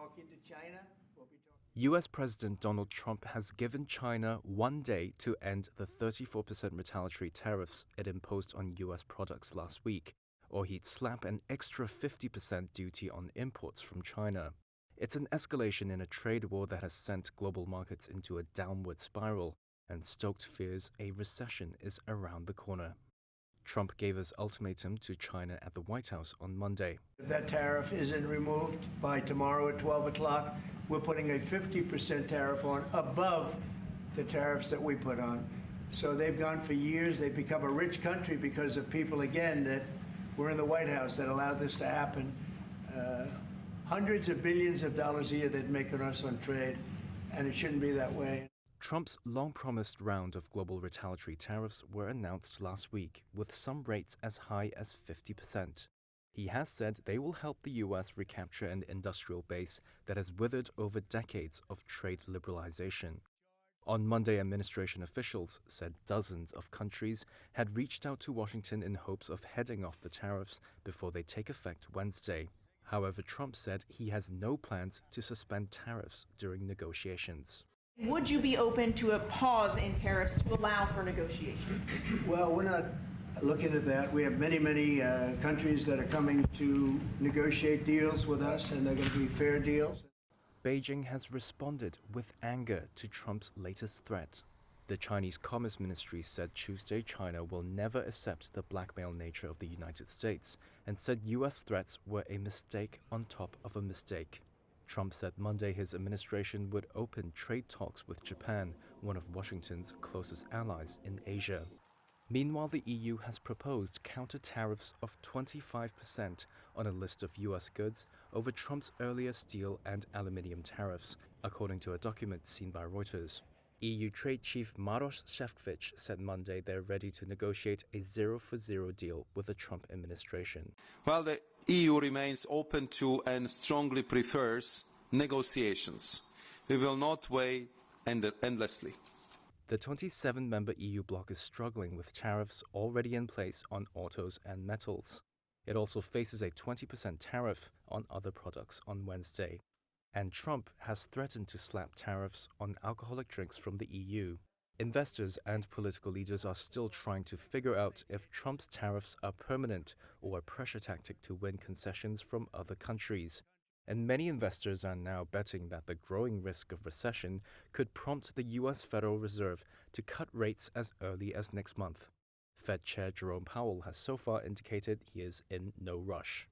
talking to China. US President Donald Trump has given China 1 day to end the 34% retaliatory tariffs it imposed on US products last week, or he'd slap an extra 50% duty on imports from China. It's an escalation in a trade war that has sent global markets into a downward spiral and stoked fears a recession is around the corner. Trump gave his ultimatum to China at the White House on Monday. If that tariff isn't removed by tomorrow at 12 o'clock, we're putting a 50% tariff on above the tariffs that we put on. So they've gone for years. They've become a rich country because of people, again, that were in the White House that allowed this to happen. Hundreds of billions of dollars a year they'd make on us on trade, and it shouldn't be that way. Trump's long-promised round of global retaliatory tariffs were announced last week, with some rates as high as 50%. He has said they will help the U.S. recapture an industrial base that has withered over decades of trade liberalization. On Monday, administration officials said dozens of countries had reached out to Washington in hopes of heading off the tariffs before they take effect Wednesday. However, Trump said he has no plans to suspend tariffs during negotiations. Would you be open to a pause in tariffs to allow for negotiations? Well, we're not looking at that. We have many countries that are coming to negotiate deals with us, and they're going to be fair deals. Beijing has responded with anger to Trump's latest threat. The Chinese Commerce Ministry said Tuesday China will never accept the blackmail nature of the United States and said U.S. threats were a mistake on top of a mistake. Trump said Monday his administration would open trade talks with Japan, one of Washington's closest allies in Asia. Meanwhile, the EU has proposed counter-tariffs of 25% on a list of U.S. goods over Trump's earlier steel and aluminium tariffs, according to a document seen by Reuters. EU Trade Chief Maroš Šefčovič said Monday they're ready to negotiate a zero-for-zero deal with the Trump administration. While the EU remains open to and strongly prefers negotiations, we will not wait endlessly. The 27-member EU bloc is struggling with tariffs already in place on autos and metals. It also faces a 20% tariff on other products on Wednesday. And Trump has threatened to slap tariffs on alcoholic drinks from the EU. Investors and political leaders are still trying to figure out if Trump's tariffs are permanent or a pressure tactic to win concessions from other countries. And many investors are now betting that the growing risk of recession could prompt the U.S. Federal Reserve to cut rates as early as next month. Fed Chair Jerome Powell has so far indicated he is in no rush.